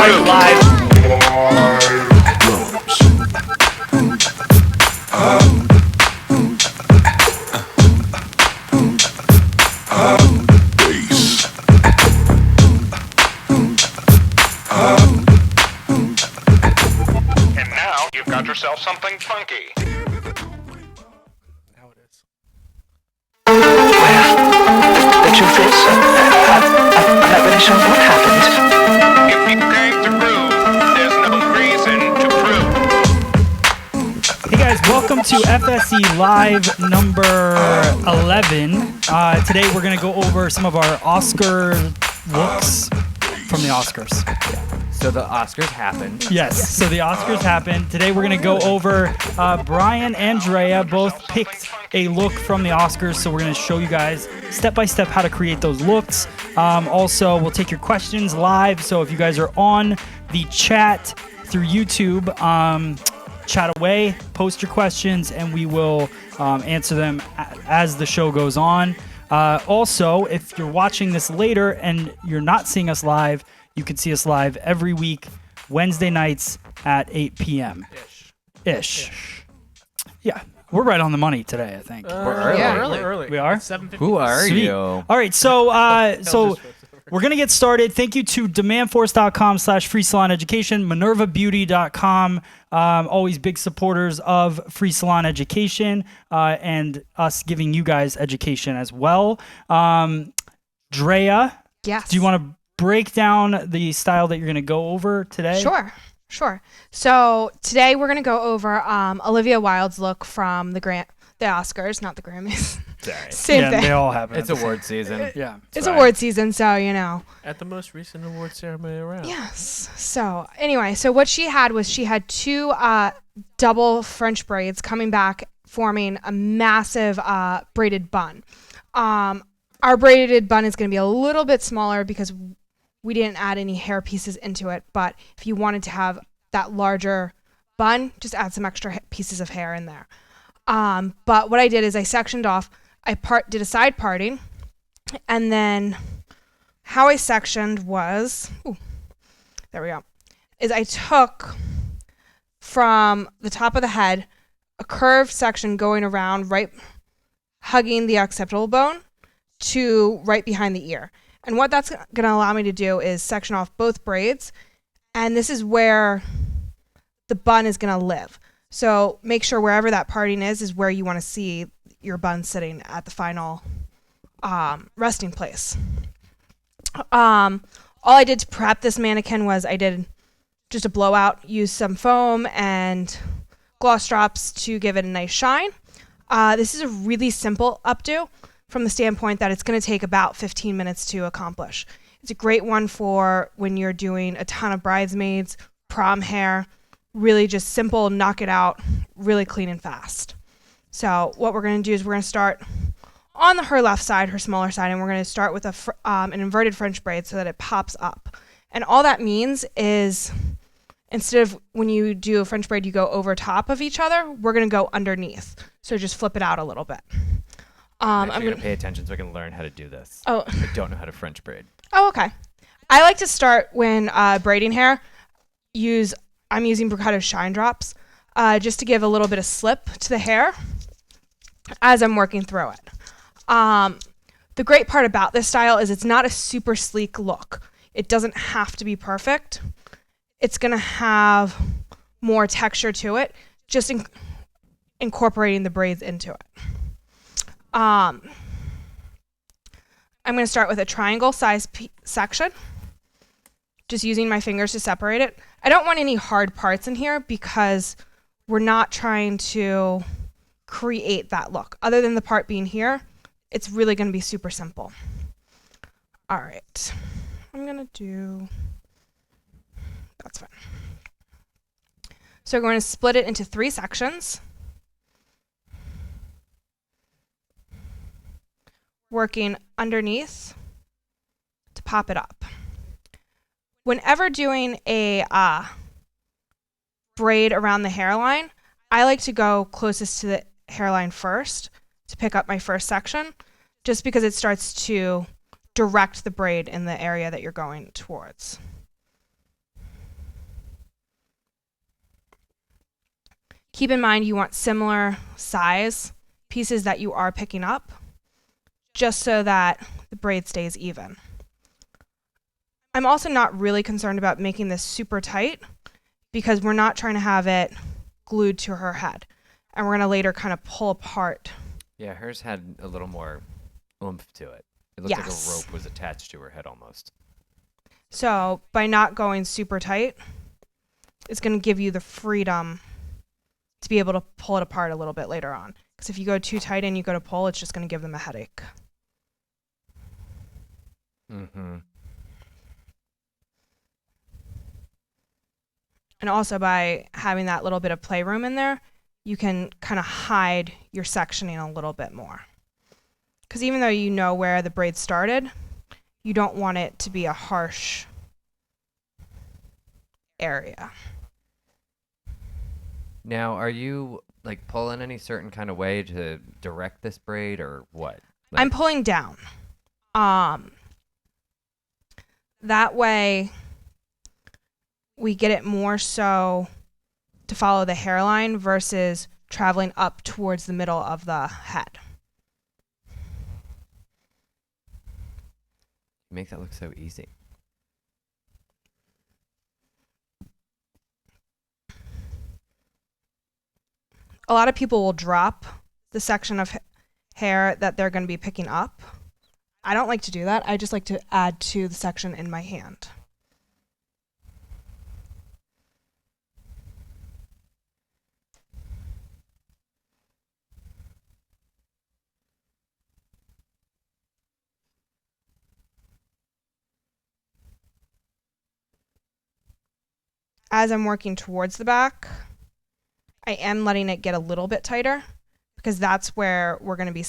And now you've got yourself something funky. How it is. The truth is, I'm not really sure what happened. If you came to prove, there's no reason to prove. Hey guys, welcome to FSE Live number 11. Today we're going to go over some of our Oscar looks from the Oscars. So the Oscars happened. Yes, so the Oscars happened. Today we're going to go over Brian and Drea both picked a look from the Oscars, so we're going to show you guys step by step how to create those looks. Also, we'll take your questions live, so if you guys are on the chat through YouTube, chat away, post your questions, and we will answer them as the show goes on. Also, if you're watching this later and you're not seeing us live, you can see us live every week, Wednesday nights at 8 p.m. Ish. Yeah, we're right on the money today, I think. We're early. Yeah, We're early. We are? 7:50. Who are Sweet. you? All right, so we're going to get started. Thank you to demandforce.com/free salon education, minervabeauty.com, always big supporters of free salon education and us giving you guys education as well. Drea, Yes. do you want to break down the style that you're going to go over today? Sure. So today we're going to go over Olivia Wilde's look from the Oscars, not the Grammys. Same thing. They all happen. It's award season. Yeah. It's award season, so you know. At the most recent award ceremony around. Yes. So anyway, so what she had two double French braids coming back, forming a massive braided bun. Our braided bun is going to be a little bit smaller because we didn't add any hair pieces into it. But if you wanted to have that larger bun, just add some extra pieces of hair in there. But what I did is I sectioned off. I did a side parting, and then how I sectioned was, there we go, is I took from the top of the head a curved section going around right, hugging the occipital bone to right behind the ear. And what that's going to allow me to do is section off both braids, and this is where the bun is going to live. So make sure wherever that parting is where you want to see your bun sitting at the final resting place. All I did to prep this mannequin was I did just a blowout, used some foam and gloss drops to give it a nice shine. This is a really simple updo from the standpoint that it's going to take about 15 minutes to accomplish. It's a great one for when you're doing a ton of bridesmaids, prom hair, really just simple, knock it out, really clean and fast. So what we're going to do is we're going to start on her left side, her smaller side, and we're going to start with an inverted French braid so that it pops up. And all that means is instead of when you do a French braid, you go over top of each other, we're going to go underneath. So just flip it out a little bit. I'm going to pay attention so I can learn how to do this. Oh. I don't know how to French braid. Oh, okay. I like to start when braiding hair. I'm using Bricado Shine Drops just to give a little bit of slip to the hair as I'm working through it. The great part about this style is it's not a super sleek look. It doesn't have to be perfect. It's going to have more texture to it, just incorporating the braids into it. I'm going to start with a triangle size section, just using my fingers to separate it. I don't want any hard parts in here because we're not trying to create that look. Other than the part being here, it's really going to be super simple. All right, I'm going to do, that's fine. So we're going to split it into 3 sections. Working underneath to pop it up. Whenever doing a braid around the hairline, I like to go closest to the hairline first to pick up my first section, just because it starts to direct the braid in the area that you're going towards. Keep in mind you want similar size pieces that you are picking up, just so that the braid stays even. I'm also not really concerned about making this super tight because we're not trying to have it glued to her head. And we're going to later kind of pull apart. Yeah, hers had a little more oomph to it. It looked like a rope was attached to her head almost. So by not going super tight, it's going to give you the freedom to be able to pull it apart a little bit later on. Because if you go too tight and you go to pull, it's just going to give them a headache. Mm-hmm. And also by having that little bit of playroom in there, you can kind of hide your sectioning a little bit more. Because even though you know where the braid started, you don't want it to be a harsh area. Now, are you like pulling any certain kind of way to direct this braid or what? I'm pulling down. That way we get it more so to follow the hairline versus traveling up towards the middle of the head. You make that look so easy. A lot of people will drop the section of hair that they're going to be picking up. I don't like to do that. I just like to add to the section in my hand. As I'm working towards the back, I am letting it get a little bit tighter because that's where we're going to be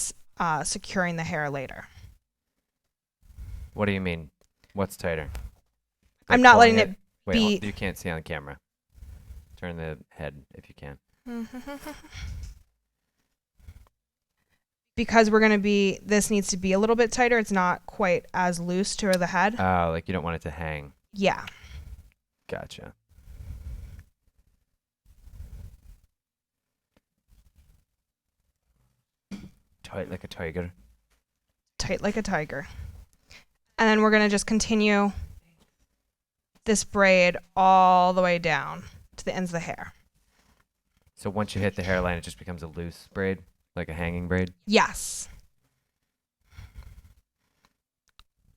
securing the hair later. What do you mean? What's tighter? I'm not letting it Wait, be... you can't see on camera. Turn the head if you can. Because we're going to be... This needs to be a little bit tighter. It's not quite as loose to the head. Oh, like you don't want it to hang. Yeah. Gotcha. Tight like a tiger. Tight like a tiger. And then we're going to just continue this braid all the way down to the ends of the hair. So once you hit the hairline, it just becomes a loose braid, like a hanging braid? Yes.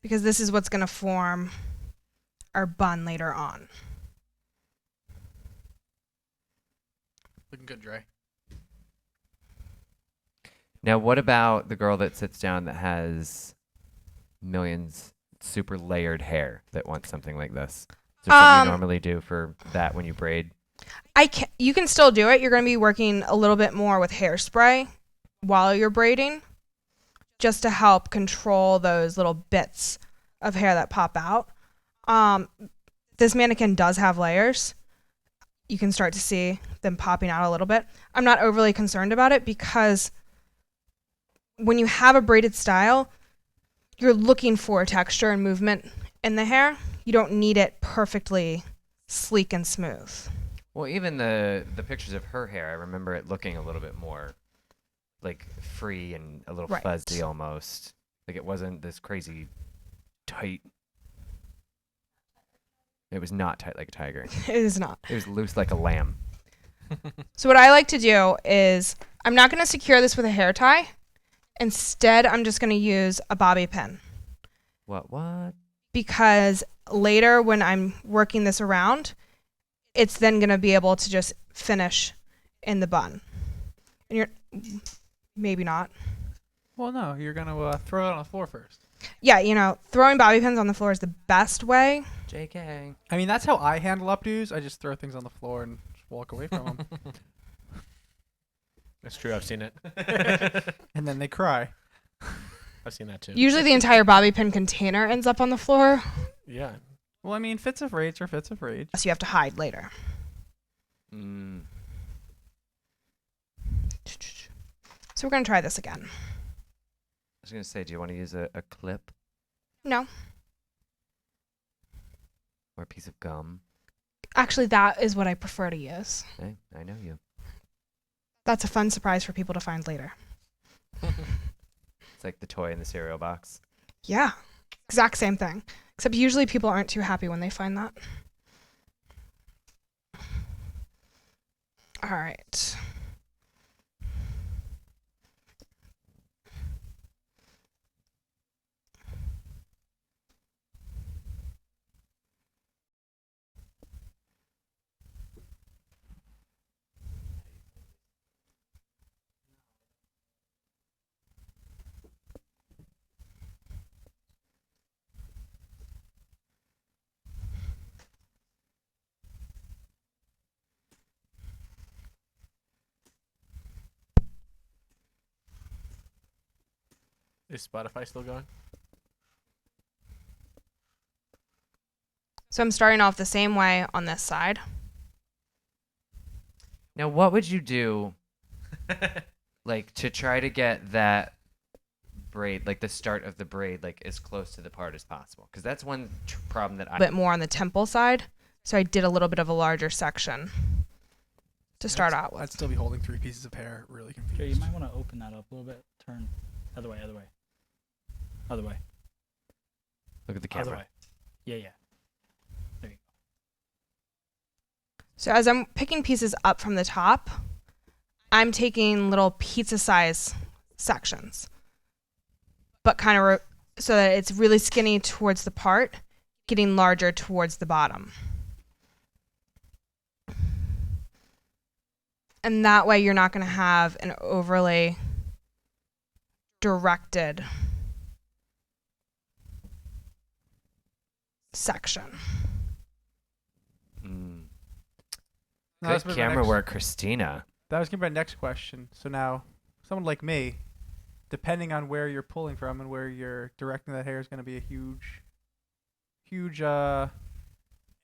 Because this is what's going to form our bun later on. Looking good, Dre. Now, what about the girl that sits down that has millions super layered hair that wants something like this? Is there something you normally do for that when you braid? You can still do it. You're going to be working a little bit more with hairspray while you're braiding just to help control those little bits of hair that pop out. This mannequin does have layers. You can start to see them popping out a little bit. I'm not overly concerned about it because when you have a braided style, you're looking for texture and movement in the hair. You don't need it perfectly sleek and smooth. Well, even the pictures of her hair, I remember it looking a little bit more like free and a little fuzzy almost. Like it wasn't this crazy tight. It was not tight like a tiger. It is not. It was loose like a lamb. So what I like to do is I'm not going to secure this with a hair tie. Instead, I'm just going to use a bobby pin. What? Because later when I'm working this around, it's then going to be able to just finish in the bun. And you're maybe not. Well, no, you're going to throw it on the floor first. Yeah, throwing bobby pins on the floor is the best way. JK. I mean, that's how I handle updos. I just throw things on the floor and just walk away from them. That's true. I've seen it. And then they cry. I've seen that too. Usually the entire bobby pin container ends up on the floor. Yeah. Well, I mean, fits of rage are fits of rage. So you have to hide later. So we're going to try this again. I was going to say, do you want to use a clip? No. Or a piece of gum? Actually, that is what I prefer to use. Hey, I know you. That's a fun surprise for people to find later. It's like the toy in the cereal box. Yeah, exact same thing. Except usually people aren't too happy when they find that. All right. Is Spotify still going? So I'm starting off the same way on this side. Now, what would you do, like, to try to get that braid, like the start of the braid, like as close to the part as possible? Because that's one problem that A bit more on the temple side. So I did a little bit of a larger section to start out I'd with. still be holding 3 pieces of hair. Really confused. Okay, you might want to open that up a little bit. Turn. Other way, other way. Other way. Look at the Other camera. way. Yeah, yeah. There you go. So as I'm picking pieces up from the top, I'm taking little pizza size sections, but kind of so that it's really skinny towards the part, getting larger towards the bottom. And that way you're not going to have an overly directed section. Mm. No, that's Good my camera next- work, Christina. That was gonna be my next question. So now, someone like me, depending on where you're pulling from and where you're directing that hair, is gonna be a huge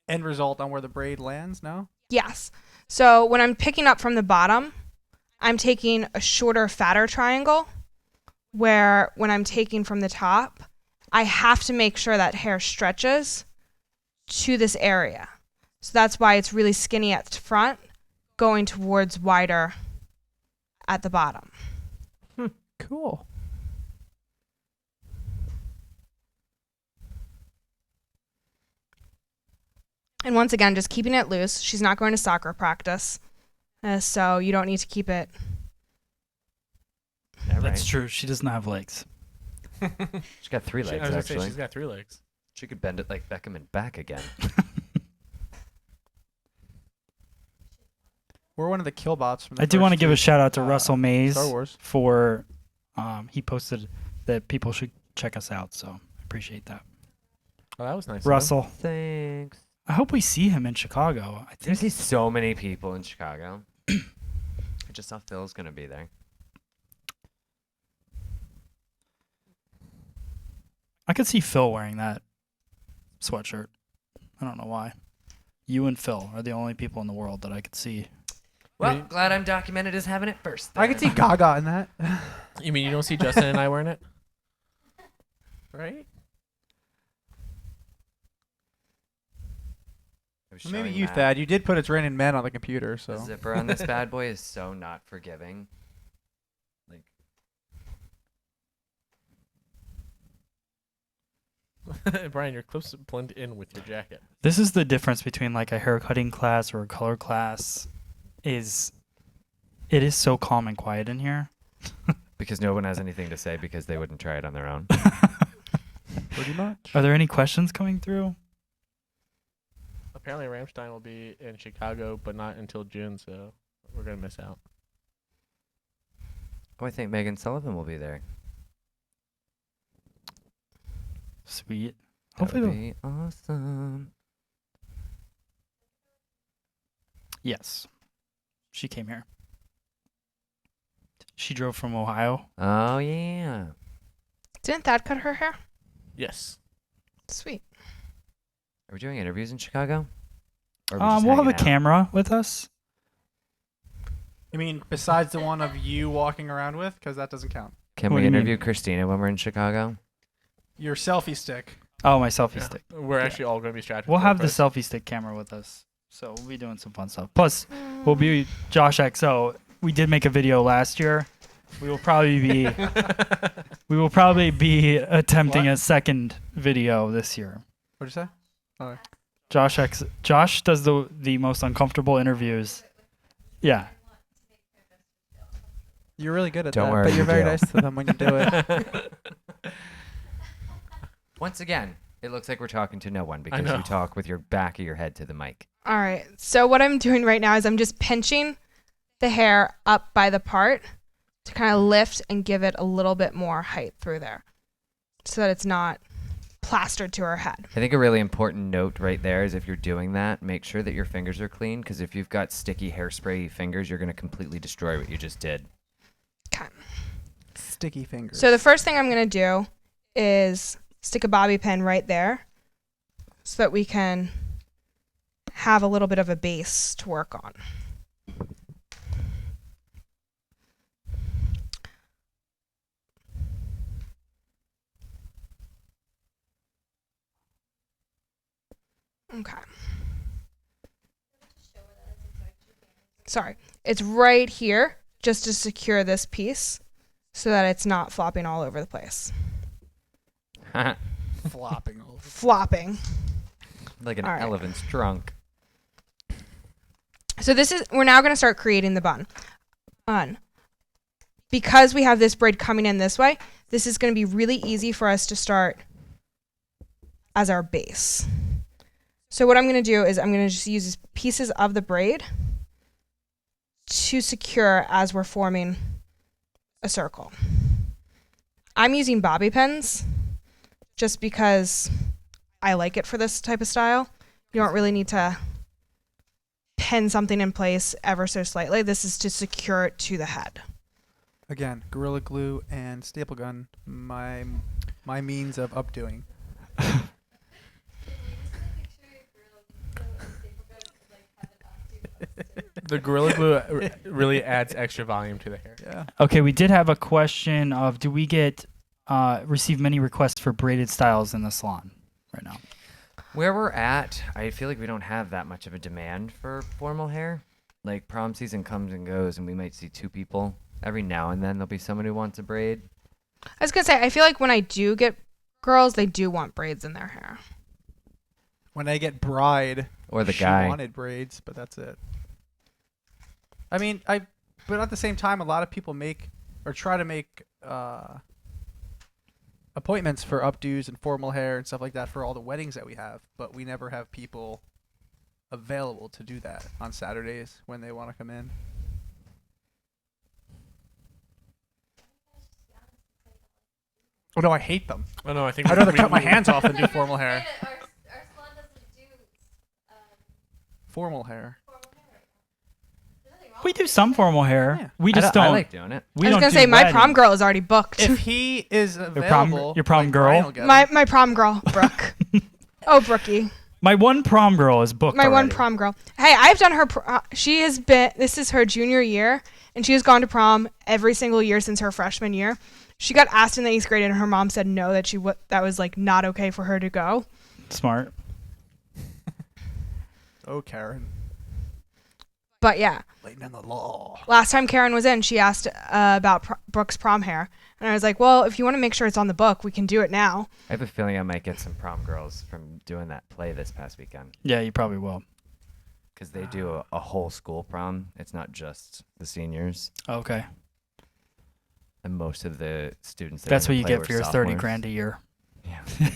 end result on where the braid lands. No. Yes. So when I'm picking up from the bottom, I'm taking a shorter, fatter triangle, where when I'm taking from the top, I have to make sure that hair stretches to this area. So that's why it's really skinny at the front, going towards wider at the bottom. Cool. And once again, just keeping it loose. She's not going to soccer practice, so you don't need to keep it. Yeah, That's right. true. She doesn't have legs. She's got 3 I legs, was gonna say actually. she's got 3 legs. She could bend it like Beckham and back again. We're one of the killbots from the I do want to first give a two, shout out to Russell Mays Star Wars. for he posted that people should check us out, so I appreciate that. Oh, that was nice. of him. Russell, Thanks. I hope we see him in Chicago. I There's think so many people in Chicago. I just saw Phil's going to be there. I could see Phil wearing that sweatshirt. I don't know why. You and Phil are the only people in the world that I could see. Well, glad I'm documented as having it first. I could see Gaga in that. You mean you don't see Justin and I wearing it? Right? Maybe Maybe you, Thad. You did put "It's Raining Men" on the computer, The so. zipper on this bad boy is so not forgiving. Like, Brian, your clips blend in with your jacket. This is the difference between like a hair cutting class or a color class. It is so calm and quiet in here. because no one has anything to say because they wouldn't try it on their own. Pretty much. Are there any questions coming through? Apparently, Rammstein will be in Chicago, but not until June, so we're gonna miss out. Oh, I think Megan Sullivan will be there. Sweet. That Hopefully would they'll- be awesome. Yes. She came here. She drove from Ohio. Oh yeah. Didn't Thad cut her hair? Yes. Sweet. Are we doing interviews in Chicago? Or are we just We'll have a hanging out? camera with us. I mean, besides the one of you walking around with, because that doesn't count. Can What we do you mean? interview Christina when we're in Chicago? Your selfie stick. Oh, my selfie Yeah. stick. We're actually all gonna be strapped. We'll with have the GoPros. selfie stick camera with us. So we'll be doing some fun stuff. Plus, we'll be Josh XO. we did make a video last year. We will probably be attempting a second video this year. What'd you say? Oh. Josh does the most uncomfortable interviews. Yeah. You're really good at Don't that, worry, but you're you very do. nice to them when you do it. Once again, it looks like we're talking to no one because know. you talk with your back of your head to the mic. All right. So what I'm doing right now is I'm just pinching the hair up by the part to kind of lift and give it a little bit more height through there so that it's not plastered to her head. I think a really important note right there is if you're doing that, make sure that your fingers are clean because if you've got sticky hairspray fingers, you're going to completely destroy what you just did. Okay. Sticky fingers. So the first thing I'm going to do is stick a bobby pin right there so that we can have a little bit of a base to work on. Okay. Sorry. It's right here just to secure this piece so that it's not flopping all over the place. flopping over. Flopping. Like an All right. elephant's trunk. So we're now going to start creating the bun. Because we have this braid coming in this way, this is going to be really easy for us to start as our base. So what I'm going to do is I'm going to just use pieces of the braid to secure as we're forming a circle. I'm using bobby pins just because I like it for this type of style. You don't really need to pin something in place ever so slightly. This is to secure it to the head. Again, Gorilla Glue and staple gun, my means of updoing. The Gorilla Glue really adds extra volume to the hair. Yeah. Okay, we did have a question of do we receive many requests for braided styles in the salon right now? Where we're at, I feel like we don't have that much of a demand for formal hair. Like prom season comes and goes and we might see 2 people. Every now and then there'll be someone who wants a braid. I was going to say, I feel like when I do get girls, they do want braids in their hair. When I get bride, Or the she guy. wanted braids, but that's it. I mean, but at the same time, a lot of people try to make appointments for updos and formal hair and stuff like that for all the weddings that we have, but we never have people available to do that on Saturdays when they want to come in. Oh no, I hate them. Oh no, I think I'd rather cut my hands off than do formal hair. Our salon doesn't do Formal hair. We do some formal hair. Yeah. We just I don't. like doing it. We I was don't going to do say, my weddings. prom girl is already booked. If he is available, your prom like girl? Brian will get him. my prom girl, Brooke. Oh, Brookie. My one prom girl is booked. My one already. prom girl. Hey, I've done her. This is her junior year, and she has gone to prom every single year since her freshman year. She got asked in the 8th grade, and her mom said no, that was like not okay for her to go. Smart. Oh, Karen. But yeah, Laying on the law. last time Karen was in, she asked about Brooke's prom hair, and I was like, well, if you want to make sure it's on the book, we can do it now. I have a feeling I might get some prom girls from doing that play this past weekend. Yeah, you probably will. Because they do a whole school prom. It's not just the seniors. Okay. And most of the students. That's what in the you play get were for your sophomores. $30,000 a year. Yeah. You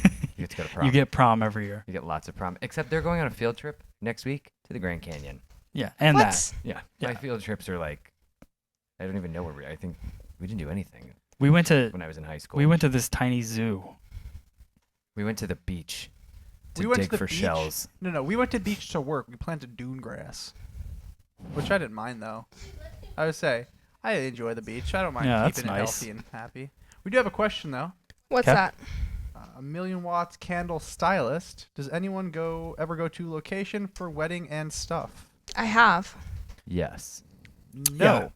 get to go to prom. You get prom every year. You get lots of prom. Except they're going on a field trip next week to the Grand Canyon. Yeah, and What? that. Yeah. Yeah. My field trips are like, I don't even know where I think we didn't do anything We went to when I was in high school. we went to this tiny zoo. We went to the beach to We went to dig the for beach. shells. No, we went to beach to work. We planted dune grass, which I didn't mind though. I would say I enjoy the beach. I don't mind Yeah, that's keeping it nice. healthy and happy. We do have a question though. What's 'Kay. that? A 1,000,000 watts candle stylist. Does anyone ever go to location for wedding and stuff? I have. Yes. No.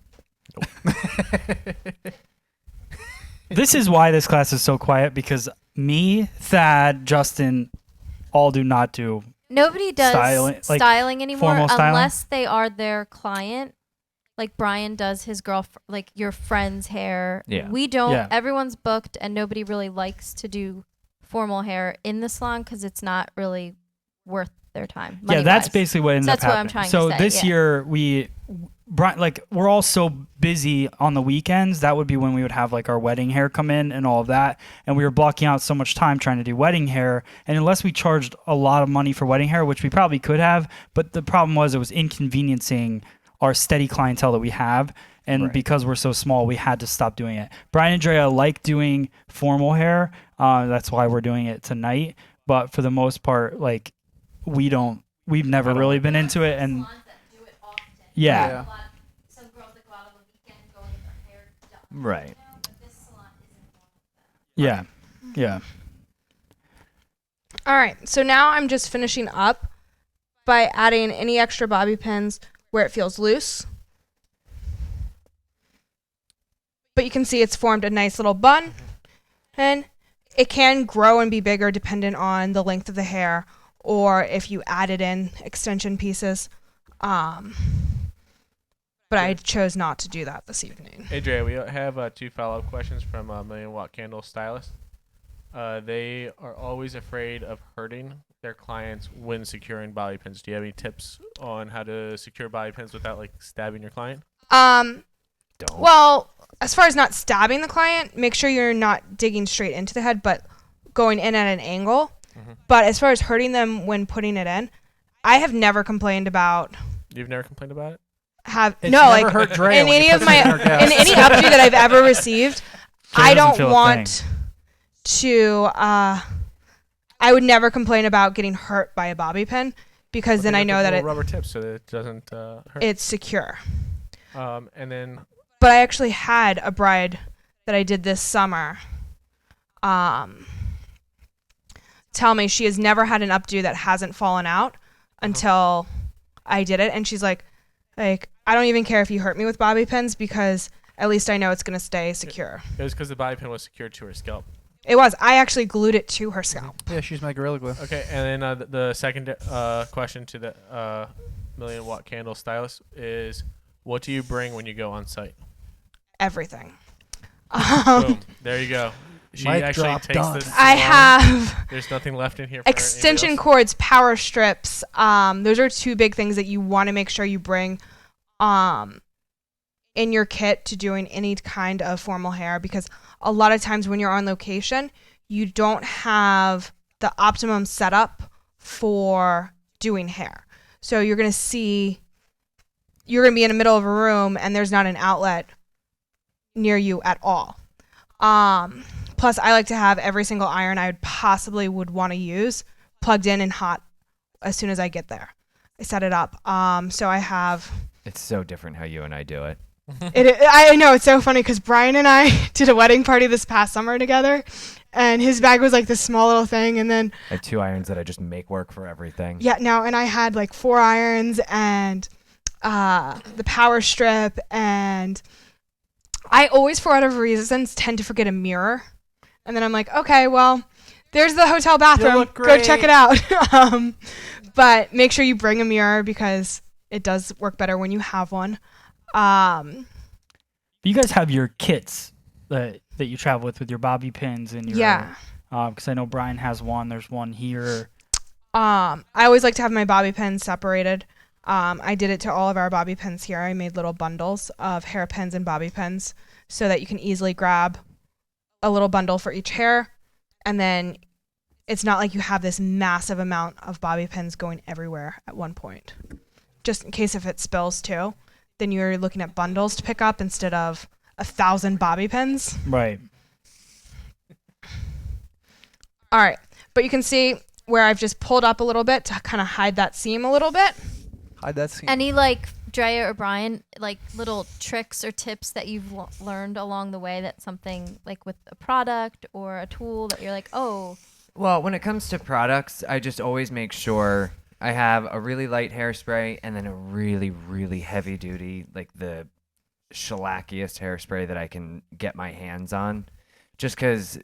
This is why this class is so quiet because me, Thad, Justin, all do not do. Nobody does Styling- like styling anymore formal styling? unless they are their client. like Brian does his like your friend's hair. Yeah. We don't. Yeah. Everyone's booked, and nobody really likes to do formal hair in the salon because it's not really worth their time. Yeah, that's money-wise. basically what ends So up that's what I'm happening. trying to So say, this yeah. year we're all so busy on the weekends. That would be when we would have like our wedding hair come in and all of that. And we were blocking out so much time trying to do wedding hair. And unless we charged a lot of money for wedding hair, which we probably could have, but the problem was it was inconveniencing our steady clientele that we have. And because we're so small, we had to stop doing it. Brian and Drea like doing formal hair. That's why we're doing it tonight. But for the most part, like we've never really been into it. And Salons that do it often. yeah. Yeah. Some girls that go out on the weekend go and get their hair done. Right. You know, but this salon isn't one of them. Yeah. All right, so now I'm just finishing up by adding any extra bobby pins where it feels loose. But you can see it's formed a nice little bun, and it can grow and be bigger depending on the length of the hair or if you added in extension pieces. But I chose not to do that this evening. Hey, Dre, we have 2 follow-up questions from Million Watt Candle Stylist. They are always afraid of hurting their clients when securing bobby pins. Do you have any tips on how to secure bobby pins without like stabbing your client? Don't. Well, as far as not stabbing the client, make sure you're not digging straight into the head, but going in at an angle. But as far as hurting them when putting it in, I have never complained about You've never complained about it? It's never like hurt Drea in when any you of put my it in her gas. in any updo that I've ever received, I doesn't don't feel a want to. I would never complain about getting hurt by a bobby pin because then I know that rubber tips so that it doesn't hurt. it's secure. And then But I actually had a bride that I did this summer tell me she has never had an updo that hasn't fallen out until I did it. And she's like, I don't even care if you hurt me with bobby pins because at least I know it's going to stay secure. it was because the bobby pin was secured to her scalp. It was. I actually glued it to her scalp. Yeah, she's my Gorilla Glue. Okay, and then the second question to the Million Watt Candle Stylist is, what do you bring when you go on site? Everything. Boom. There you go. She Mic actually drop, takes done. this. I have There's nothing left in here. For extension anybody else? cords, power strips. Those are 2 big things that you want to make sure you bring in your kit to doing any kind of formal hair, because a lot of times when you're on location, you don't have the optimum setup for doing hair. So you're going to be in the middle of a room and there's not an outlet near you at all. Plus, I like to have every single iron I would want to use plugged in and hot as soon as I get there. I set it up. So I have... It's so different how you and I do it. I know, it's so funny because Brian and I did a wedding party this past summer together, and his bag was like this small little thing, and then... I have 2 irons that I just make work for everything. Yeah, no, and I had like 4 irons and the power strip, and I always, for whatever reasons, tend to forget a mirror. And then I'm like, okay, well, there's the hotel bathroom. look Go check great. it out. But make sure you bring a mirror because it does work better when you have one. You guys have your kits that you travel with your bobby pins and your Yeah. because I know Brian has one. There's one here. I always like to have my bobby pins separated. I did it to all of our bobby pins here. I made little bundles of hair pins and bobby pins so that you can easily grab a little bundle for each hair. And then it's not like you have this massive amount of bobby pins going everywhere at one point. Just in case if it spills too, then you're looking at bundles to pick up instead of 1,000 bobby pins. Right. All right. But you can see where I've just pulled up a little bit to kind of hide that seam a little bit. Hide that scene. Any like Drea or Brian, like little tricks or tips that you've learned along the way, that something like with a product or a tool that you're like, oh. Well, when it comes to products, I just always make sure I have a really light hairspray and then a really, really heavy duty, like the shellackiest hairspray that I can get my hands on. Just because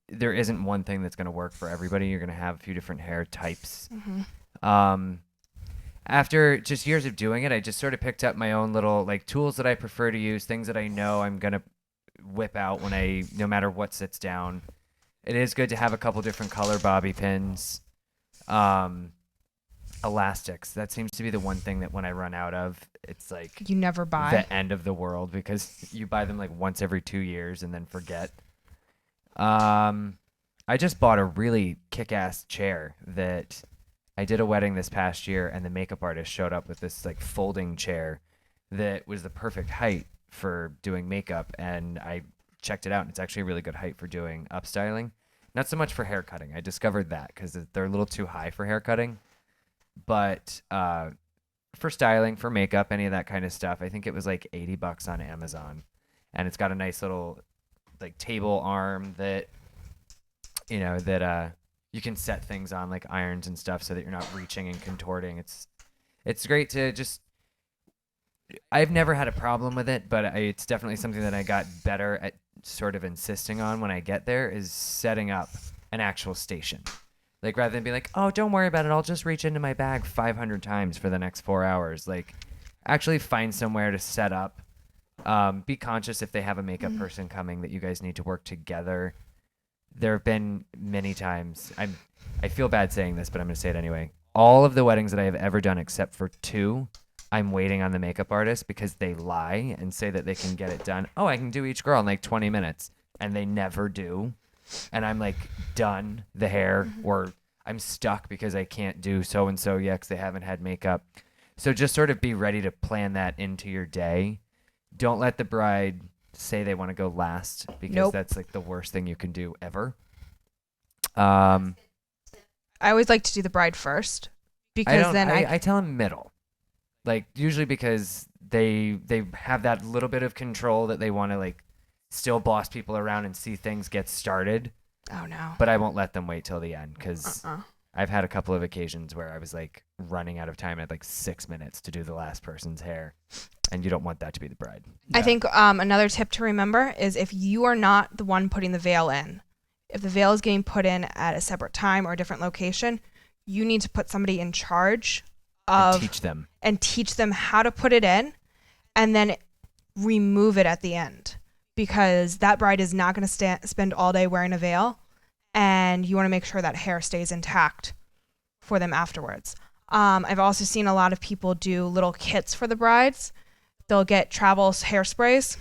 there isn't one thing that's going to work for everybody. You're going to have a few different hair types. after just years of doing it, I just sort of picked up my own little like tools that I prefer to use, things that I know I'm gonna whip out no matter what sits down. It is good to have a couple different color bobby pins. Elastics. That seems to be the one thing that when I run out of, it's like You never buy. the end of the world because you buy them like once every 2 years and then forget. I just bought a really kick-ass chair that I did a wedding this past year, and the makeup artist showed up with this like folding chair that was the perfect height for doing makeup, and I checked it out, and it's actually a really good height for doing upstyling. Not so much for hair cutting. I discovered that because they're a little too high for hair cutting, but for styling, for makeup, any of that kind of stuff, I think it was like $80 on Amazon, and it's got a nice little like table arm that you can set things on like irons and stuff so that you're not reaching and contorting. It's great to just. I've never had a problem with it, but it's definitely something that I got better at sort of insisting on when I get there is setting up an actual station. Like rather than be like, oh, don't worry about it. I'll just reach into my bag 500 times for the next 4 hours. Like actually find somewhere to set up. Be conscious if they have a makeup person coming that you guys need to work together. There have been many times, I feel bad saying this, but I'm going to say it anyway. All of the weddings that I have ever done except for 2, I'm waiting on the makeup artist because they lie and say that they can get it done. Oh, I can do each girl in like 20 minutes. And they never do. And I'm like done the hair or I'm stuck because I can't do so-and-so yet because they haven't had makeup. So just sort of be ready to plan that into your day. Don't let the bride say they want to go last because that's like the worst thing you can do ever. I always like to do the bride first because I tell them middle, like usually because they have that little bit of control that they want to like still boss people around and see things get started. Oh no! But I won't let them wait till the end because I've had a couple of occasions where I was like running out of time. I had like 6 minutes to do the last person's hair. And you don't want that to be the bride. I think another tip to remember is if you are not the one putting the veil in, if the veil is getting put in at a separate time or a different location, you need to put somebody in charge of and teach them how to put it in and then remove it at the end because that bride is not going to spend all day wearing a veil and you want to make sure that hair stays intact for them afterwards. I've also seen a lot of people do little kits for the brides. They'll get travel hairsprays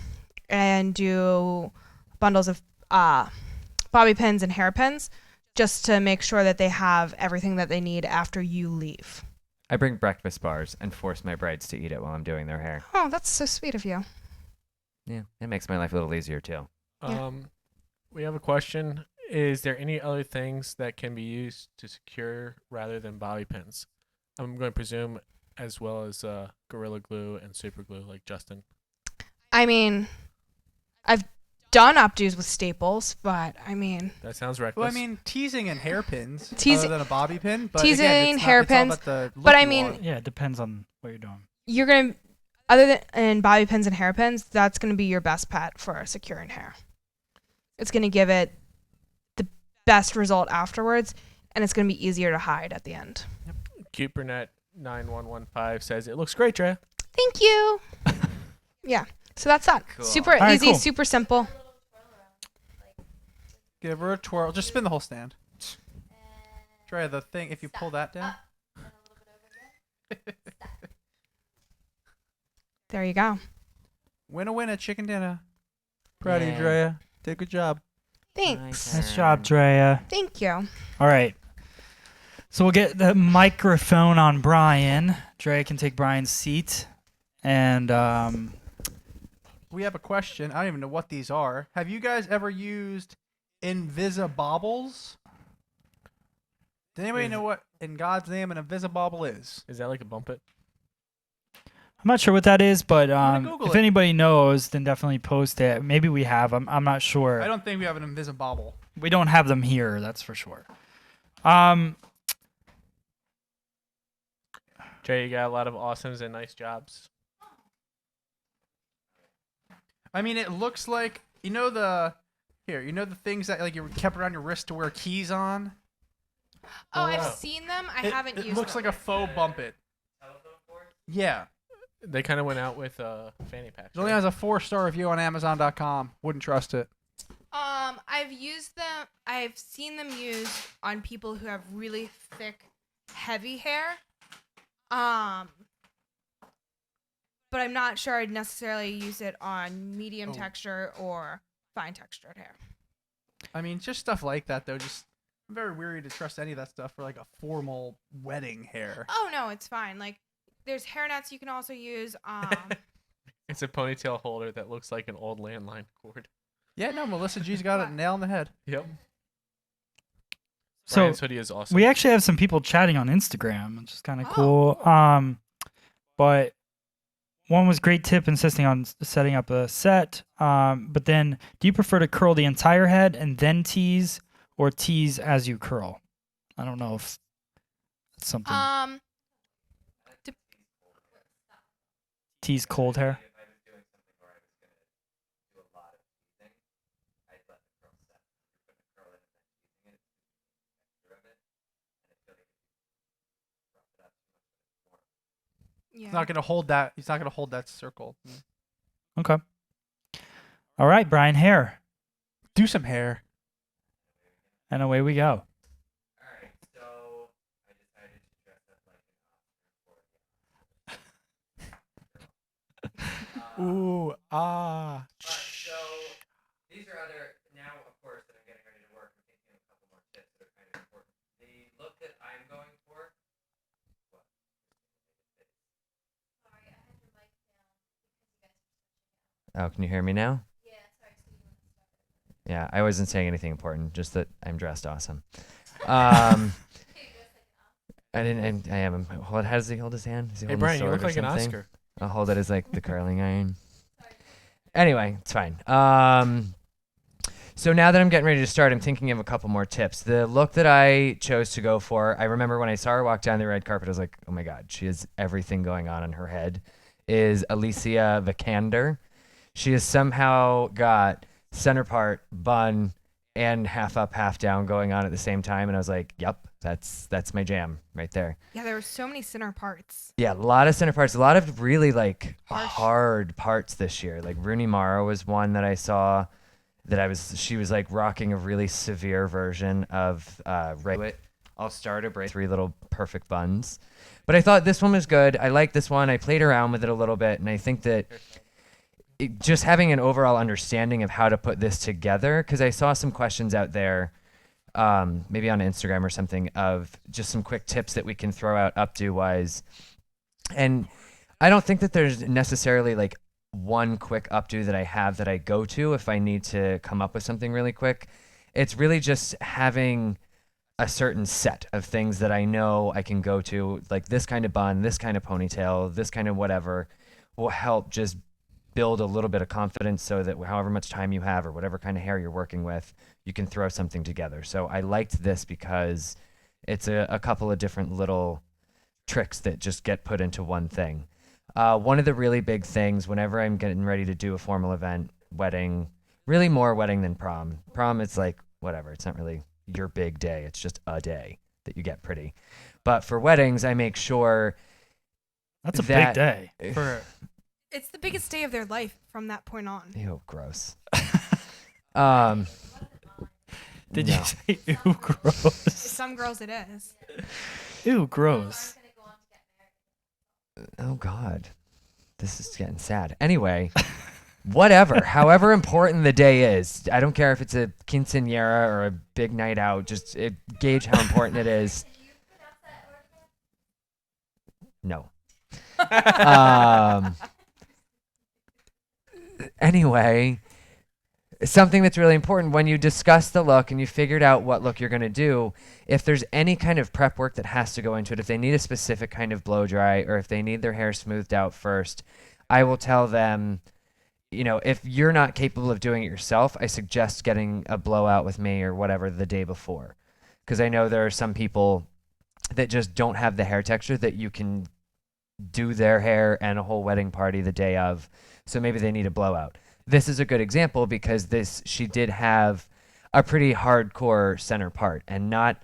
and do bundles of bobby pins and hairpins just to make sure that they have everything that they need after you leave. I bring breakfast bars and force my brides to eat it while I'm doing their hair. Oh, that's so sweet of you. Yeah, it makes my life a little easier too. We have a question. Is there any other things that can be used to secure rather than bobby pins? I'm going to presume as well as Gorilla Glue and Super Glue like Justin. I mean, I've done updos with staples, but I mean... That sounds reckless. Well, I mean, teasing and hairpins other than a bobby pin. But teasing, again, hairpins. But I mean... Yeah, it depends on what you're doing. You're going to... Other than bobby pins and hairpins, that's going to be your best bet for securing hair. It's going to give it the best result afterwards, and it's going to be easier to hide at the end. Yep. Cute Brunette 9115 says, it looks great, Drea. Thank you. Yeah. So that's that. Cool. Super easy, super simple. Give her a twirl. Just spin the whole stand. Try the thing. If you pull that down. There you go. Winner, chicken dinner. Proud of you, Drea. Did a good job. Thanks. Nice job, Drea. Thank you. All right. So we'll get the microphone on Brian. Drea can take Brian's seat. And we have a question. I don't even know what these are. Have you guys ever used Invisibobbles? Does anybody know what, in God's name, an Invisibobble is? Is that like a bump it? I'm not sure what that is, but Google if it. anybody knows, then definitely post it. Maybe we have. I'm not sure. I don't think we have an Invisibobble. We don't have them here, that's for sure. Jay, you got a lot of awesomes and nice jobs. I mean, it looks like, you know the things that like you kept around your wrist to wear keys on? Oh, I've seen them. I haven't used them. It looks like a faux bump it. Yeah. They kind of went out with fanny packs. It only has a 4-star review on Amazon.com. Wouldn't trust it. I've used them. I've seen them used on people who have really thick, heavy hair. But I'm not sure I'd necessarily use it on medium texture or fine textured hair. I mean, just stuff like that, though. Just I'm very weary to trust any of that stuff for like a formal wedding hair. Oh no, it's fine. Like there's hairnets you can also use. It's a ponytail holder that looks like an old landline cord. Yeah, no, Melissa G's got it nail on the head. Yep. So Brian's hoodie is awesome. we actually have some people chatting on Instagram, which is kind of cool. But one was great tip insisting on setting up a set. But then, do you prefer to curl the entire head and then tease, or tease as you curl? I don't know if it's something. Tease cold hair. Yeah. He's not gonna hold that. He's not gonna hold that circle. Okay. All right, Brian, hair. Do some hair. And away we go. Alright, so I decided to dress up like an Ooh, so these are other now of course that I'm getting ready to work, I'm thinking of a couple more tips that are kind of important. The look that I'm going for. Oh, can you hear me now? Yeah, I wasn't saying anything important, just that I'm dressed awesome. I didn't. I am. How does he hold his hand? Is he Hey, holding a Brian, you sword look or like an something? Oscar. I'll hold it as like the curling iron. Anyway, it's fine. So now that I'm getting ready to start, I'm thinking of a couple more tips. The look that I chose to go for, I remember when I saw her walk down the red carpet, I was like, oh my God, she has everything going on in her head, is Alicia Vikander. She has somehow got center part, bun, and half up, half down going on at the same time. And I was like, yep, that's my jam right there. Yeah, there were so many center parts. Yeah, a lot of center parts, a lot of really like Harsh. hard parts this year. Like Rooney Mara was one that I saw that she was like rocking a really severe version of I'll start a braid, 3 little perfect buns. But I thought this one was good. I like this one. I played around with it a little bit, and I think that just having an overall understanding of how to put this together, because I saw some questions out there, maybe on Instagram or something, of just some quick tips that we can throw out updo wise. And I don't think that there's necessarily like one quick updo that I have that I go to if I need to come up with something really quick. It's really just having a certain set of things that I know I can go to, like this kind of bun, this kind of ponytail, this kind of whatever, will help just build a little bit of confidence so that however much time you have or whatever kind of hair you're working with, you can throw something together. So I liked this because it's a couple of different little tricks that just get put into one thing. One of the really big things whenever I'm getting ready to do a formal event, wedding, really more wedding than prom. Prom, it's like, whatever. It's not really your big day. It's just a day that you get pretty. But for weddings, I make sure That's a big day. It's the biggest day of their life from that point on. Ew, gross. Did no. you say ew, gross? To some girls it is. Ew, gross. Oh, God. This is getting sad. Anyway, whatever. However important the day is, I don't care if it's a quinceañera or a big night out, just gauge how important it is. No. Anyway, something that's really important when you discuss the look and you figured out what look you're going to do, if there's any kind of prep work that has to go into it, if they need a specific kind of blow dry or if they need their hair smoothed out first, I will tell them, you know, if you're not capable of doing it yourself, I suggest getting a blowout with me or whatever the day before. Because I know there are some people that just don't have the hair texture that you can do their hair and a whole wedding party the day of. So maybe they need a blowout. This is a good example because she did have a pretty hardcore center part and not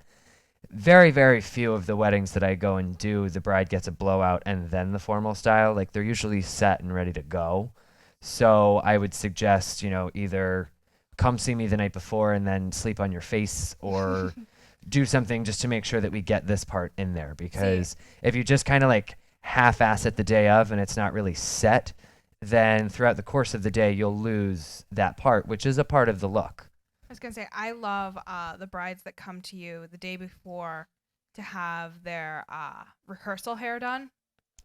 very, very few of the weddings that I go and do, the bride gets a blowout and then the formal style. Like they're usually set and ready to go. So I would suggest, either come see me the night before and then sleep on your face, or do something just to make sure that we get this part in there. Because if you just kind of like half-ass it the day of and it's not really set, then throughout the course of the day, you'll lose that part, which is a part of the look. I was gonna say, I love the brides that come to you the day before to have their rehearsal hair done,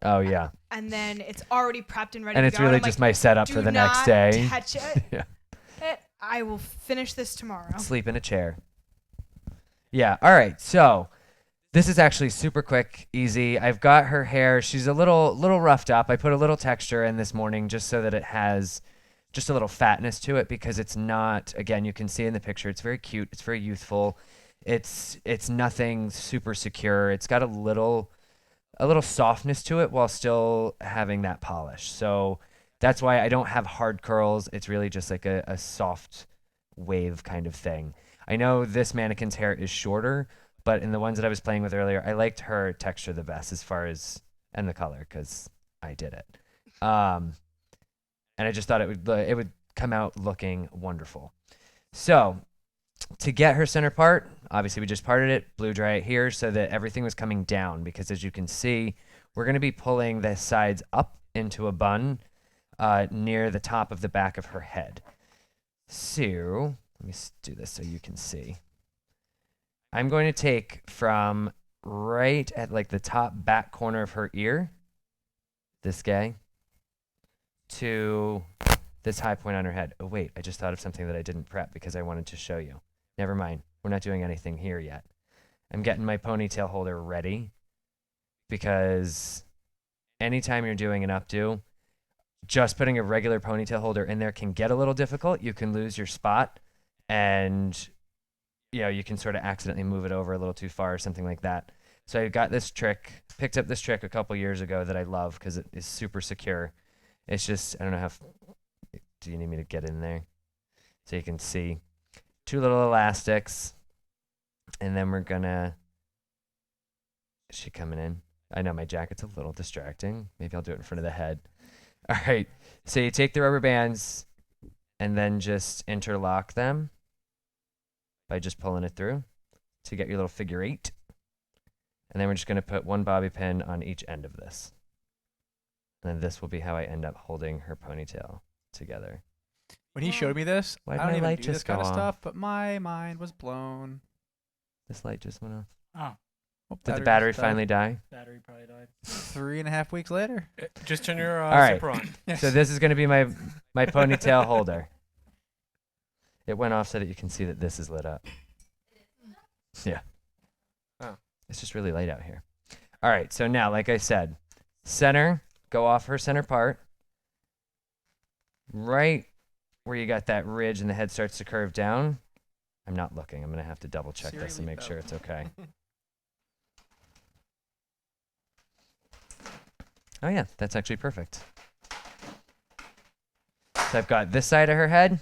Oh, yeah. and then it's already prepped and ready And to it's go. really I'm just like, my setup "Do for the not next day. touch it. Yeah. I will finish this tomorrow. Sleep in a chair. Yeah. All right. So this is actually super quick, easy. I've got her hair. She's a little roughed up. I put a little texture in this morning just so that it has just a little fatness to it, because it's not, again, you can see in the picture, it's very cute. It's very youthful. It's nothing super secure. It's got a little softness to it while still having that polish. So that's why I don't have hard curls. It's really just like a soft wave kind of thing. I know this mannequin's hair is shorter, but in the ones that I was playing with earlier, I liked her texture the best as far as, and the color, because I did it. And I just thought it would come out looking wonderful. So to get her center part, obviously we just parted it, blew dry it here so that everything was coming down, because as you can see, we're going to be pulling the sides up into a bun near the top of the back of her head. So let me do this so you can see. I'm going to take from right at like the top back corner of her ear, this guy, to this high point on her head. Oh, wait, I just thought of something that I didn't prep because I wanted to show you. Never mind. We're not doing anything here yet. I'm getting my ponytail holder ready, because anytime you're doing an updo, just putting a regular ponytail holder in there can get a little difficult. You can lose your spot, and you can sort of accidentally move it over a little too far or something like that. So I got this trick, picked up this trick a couple years ago that I love because it is super secure. It's just, I don't know do you need me to get in there so you can see? 2 little elastics, and then we're gonna, is she coming in? I know my jacket's a little distracting. Maybe I'll do it in front of the head. All right, so you take the rubber bands and then just interlock them by just pulling it through to get your little figure 8. And then we're just gonna put 1 bobby pin on each end of this. And then this will be how I end up holding her ponytail together. When he showed me this, Why'd I don't my even light do just this kind go of on? stuff, but my mind was blown. This light just went off. Oh, Did the battery just died. finally die? battery probably died. 3.5 weeks later. Just turn your All right. zipper on. So this is going to be my ponytail holder. It went off so that you can see that this is lit up. Yeah. Oh. It's just really light out here. All right, so now, like I said, center, go off her center part. Right where you got that ridge and the head starts to curve down. I'm not looking. I'm going to have to double check this and make sure it's okay. Oh yeah, that's actually perfect. So I've got this side of her head.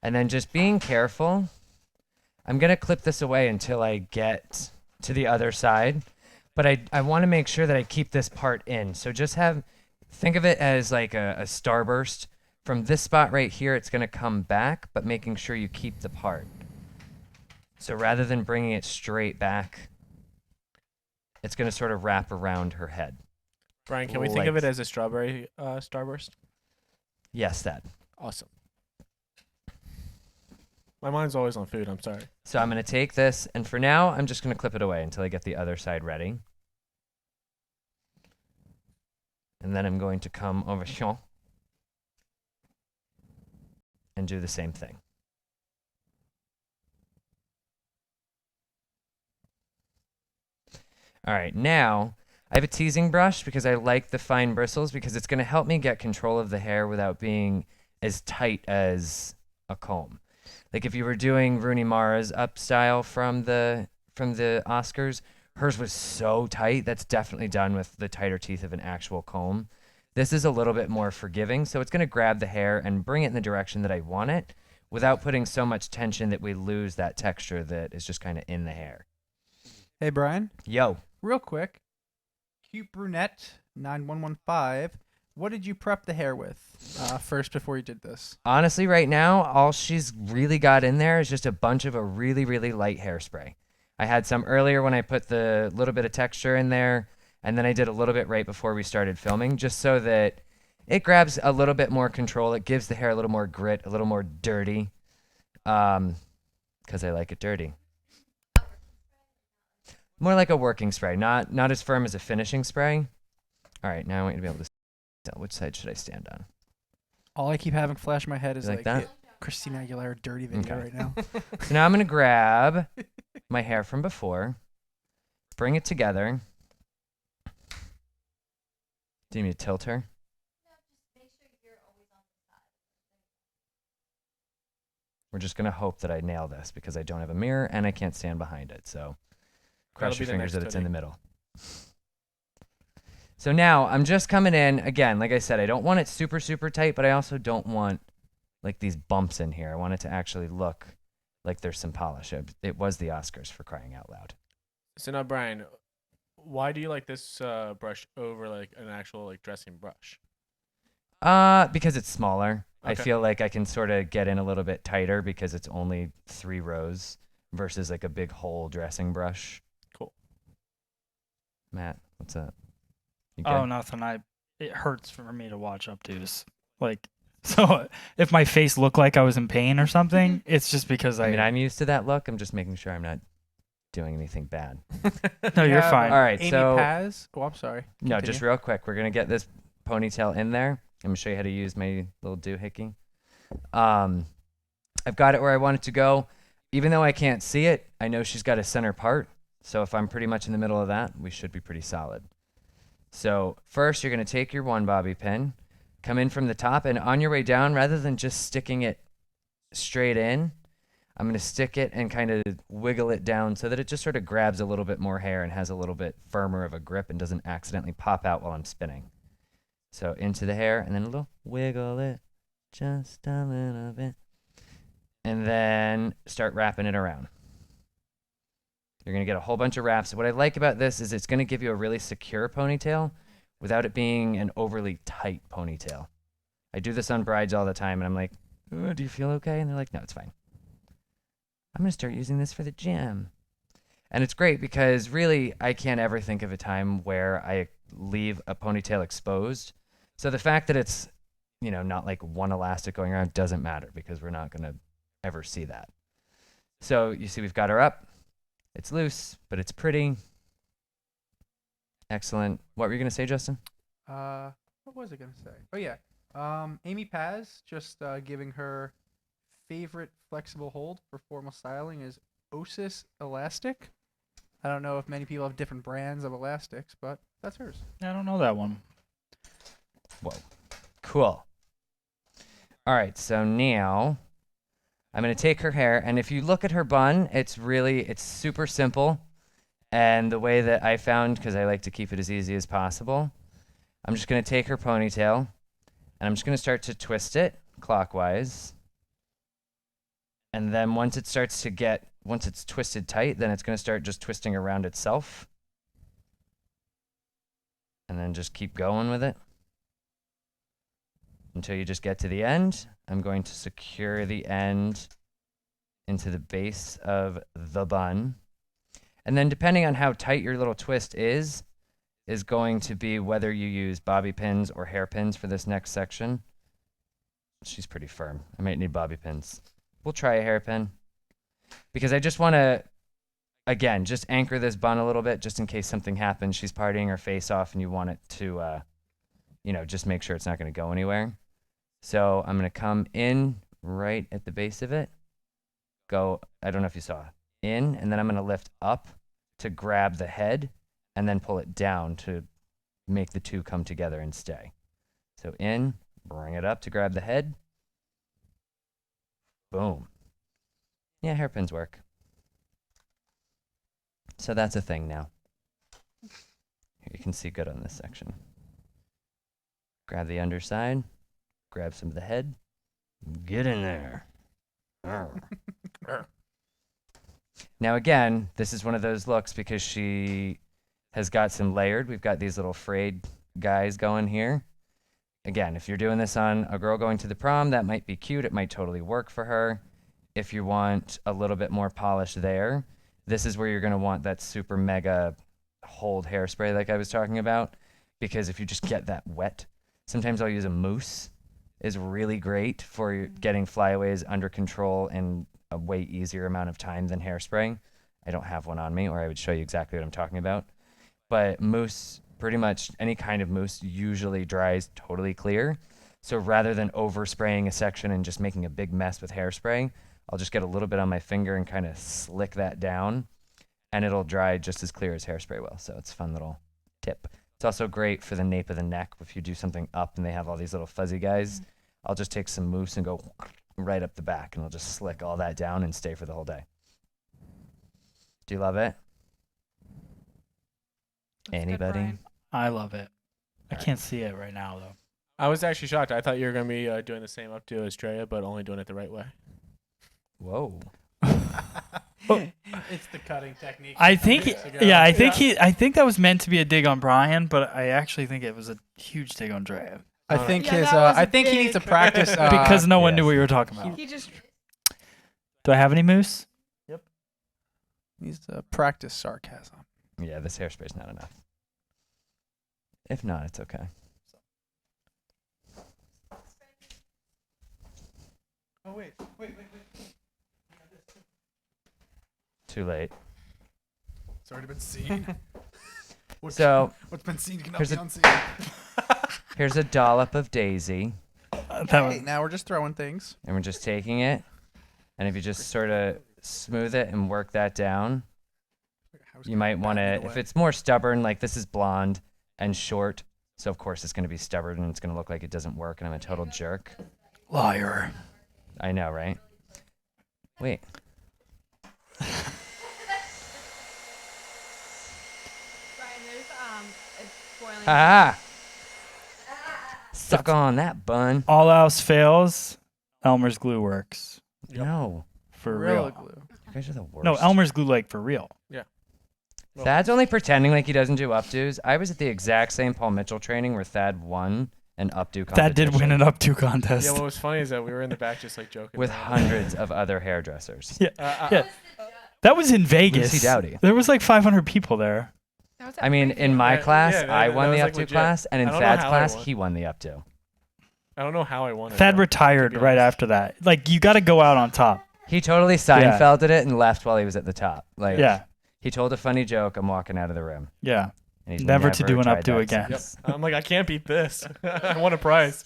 And then just being careful, I'm going to clip this away until I get to the other side. But I want to make sure that I keep this part in. So just think of it as like a starburst. From this spot right here, it's going to come back, but making sure you keep the part. So rather than bringing it straight back, it's going to sort of wrap around her head. Brian, can we think of it as a strawberry starburst? Yes, that. Awesome. My mind's always on food. I'm sorry. So I'm going to take this, and for now, I'm just going to clip it away until I get the other side ready. And then I'm going to come over here and do the same thing. All right, now I have a teasing brush because I like the fine bristles, because it's going to help me get control of the hair without being as tight as a comb. Like if you were doing Rooney Mara's up style from the Oscars, hers was so tight. That's definitely done with the tighter teeth of an actual comb. This is a little bit more forgiving, so it's going to grab the hair and bring it in the direction that I want it without putting so much tension that we lose that texture that is just kind of in the hair. Hey, Brian. Yo. Real quick. Cute Brunette 9115. What did you prep the hair with first before you did this? Honestly, right now, all she's really got in there is just a bunch of a really, really light hairspray. I had some earlier when I put the little bit of texture in there, and then I did a little bit right before we started filming, just so that it grabs a little bit more control. It gives the hair a little more grit, a little more dirty, because I like it dirty. More like a working spray, not as firm as a finishing spray. All right, now I want you to be able to tell which side should I stand on. All I keep having flash in my head is You like that? Christina Aguilera dirty video Okay. right now. So now I'm going to grab my hair from before, bring it together. Do you need me to tilt her? We're just going to hope that I nail this because I don't have a mirror and I can't stand behind it. So cross That'll your be the fingers next that it's in hoodie. the middle. So now I'm just coming in. Again, like I said, I don't want it super, super tight, but I also don't want like these bumps in here. I want it to actually look like there's some polish. It was the Oscars, for crying out loud. So now, Brian, why do you like this brush over like an actual like dressing brush? Because it's smaller. I Okay. feel like I can sort of get in a little bit tighter because it's only 3 rows versus like a big whole dressing brush. Cool. Matt, what's up? You good? Oh, nothing. It hurts for me to watch updos. Like, so if my face looked like I was in pain or something, it's just because I mean, I'm used to that look. I'm just making sure I'm not doing anything bad. No, you're Yeah, fine. All right, Amy so Paz. Oh, I'm sorry. no, Continue. just real quick. We're gonna get this ponytail in there. I'm gonna show you how to use my little doohickey. I've got it where I want it to go. Even though I can't see it, I know she's got a center part. So if I'm pretty much in the middle of that, we should be pretty solid. So first, you're gonna take your one bobby pin, come in from the top, and on your way down, rather than just sticking it straight in, I'm going to stick it and kind of wiggle it down so that it just sort of grabs a little bit more hair and has a little bit firmer of a grip and doesn't accidentally pop out while I'm spinning. So into the hair and then a little wiggle it just a little bit. And then start wrapping it around. You're going to get a whole bunch of wraps. What I like about this is it's going to give you a really secure ponytail without it being an overly tight ponytail. I do this on brides all the time and I'm like, "Oh, do you feel okay?" And they're like, "No, it's fine." I'm going to start using this for the gym. And it's great because really I can't ever think of a time where I leave a ponytail exposed. So the fact that it's, not like one elastic going around doesn't matter because we're not going to ever see that. So you see we've got her up. It's loose, but it's pretty. Excellent. What were you going to say, Justin? What was I gonna say? Oh yeah. Amy Paz just giving her favorite flexible hold for formal styling is Osis Elastic. I don't know if many people have different brands of elastics, but that's hers. I don't know that one. Whoa. Cool. All right, so now I'm going to take her hair, and if you look at her bun, it's super simple. And the way that I found, because I like to keep it as easy as possible, I'm just going to take her ponytail, and I'm just going to start to twist it clockwise. And then once it's twisted tight, then it's going to start just twisting around itself. And then just keep going with it until you just get to the end. I'm going to secure the end into the base of the bun. And then depending on how tight your little twist is going to be whether you use bobby pins or hairpins for this next section. She's pretty firm. I might need bobby pins. We'll try a hairpin because I just want to, again, just anchor this bun a little bit just in case something happens. She's partying her face off and you want it to, just make sure it's not going to go anywhere. So I'm going to come in right at the base of it. Go, I don't know if you saw, in, and then I'm going to lift up to grab the head and then pull it down to make the two come together and stay. So in, bring it up to grab the head. Boom. Yeah, hairpins work. So that's a thing now. Here you can see good on this section. Grab the underside, grab some of the head, get in there. Now again, this is one of those looks because she has got some layered. We've got these little frayed guys going here. Again, if you're doing this on a girl going to the prom, that might be cute. It might totally work for her. If you want a little bit more polish there, this is where you're going to want that super mega hold hairspray like I was talking about. Because if you just get that wet, sometimes I'll use a mousse. Is really great for getting flyaways under control in a way easier amount of time than hairspray. I don't have one on me, or I would show you exactly what I'm talking about. But mousse, pretty much any kind of mousse usually dries totally clear. So rather than overspraying a section and just making a big mess with hairspray, I'll just get a little bit on my finger and kind of slick that down, and it'll dry just as clear as hairspray will. So it's a fun little tip. It's also great for the nape of the neck. If you do something up and they have all these little fuzzy guys, I'll just take some mousse and go right up the back, and I'll just slick all that down and stay for the whole day. Do you love it? Anybody? Brian. I love it. I can't see it right now though. I was actually shocked. I thought you were going to be doing the same updo as Drea, but only doing it the right way. Whoa. It's the cutting technique. I think, Ago. I think that was meant to be a dig on Brian, but I actually think it was a huge dig on Drea I think Yeah, his. that was I a think he needs to big- practice. because no one knew yes. what you were talking about. He just Do I have any mousse? needs to practice sarcasm. Yeah, this hairspray's not enough. If not, it's okay. Oh wait. Too late. It's already been seen. So What's been seen cannot here's be a- unseen. here's a dollop of Daisy, That was, Hey, now we're just throwing things. and we're just taking it, and if you just sort of smooth it and work that down, you might want to, if it's more stubborn, like this is blonde and short, so of course it's going to be stubborn and it's going to look like it doesn't work and I'm a total jerk. liar. I know, right? Wait. Brian, there's it's boiling. Ah! Suck on that bun. All else fails, Elmer's glue works No. for Gorilla real. glue. You guys are the worst. No, Elmer's glue like for real. Thad's only pretending like he doesn't do updos. I was at the exact same Paul Mitchell training where Thad won an updo competition. That did win an up-to contest. Yeah, what was funny is that we were in the back just like joking. with around. hundreds of other hairdressers. Yeah. Yeah. That was in Vegas. Lucy Dowdy. There was like 500 people there. That was at I mean, Preview. in my Yeah, class, yeah, I that won was, the like, updo legit. class, and in I don't know Thad's how I class, won. he won the updo. I don't know how I won it. Thad though, retired to be right honest. after that. Like, you got to go out on top. He totally Seinfelded it and left while he was at the top. Like, Yeah. he told a funny joke. I'm walking out of the room. Yeah. And he's Never to do an tried updo that again. since. I'm like, I can't beat this. I won a prize.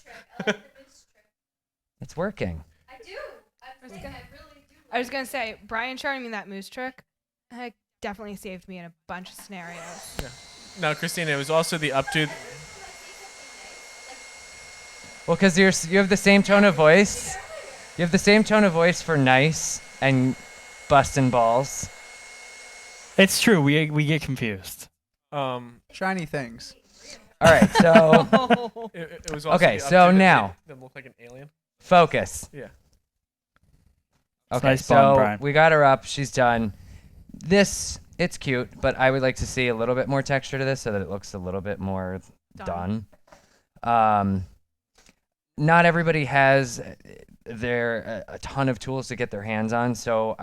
It's working. I was gonna say, Brian showing me that moose trick, definitely saved me in a bunch of scenarios. Now, Christina, it was also the updo. Well, because you have the same tone of voice. You have the same tone of voice for nice and busting balls. It's true. We get confused. Shiny things. All right, so It was also Okay, the so updo that now- made them look like an alien. focus. Yeah. Okay, Nice so bun, Brian. we got her up. She's done. This, it's cute, but I would like to see a little bit more texture to this so that it looks a little bit more done. Not everybody has a ton of tools to get their hands on, so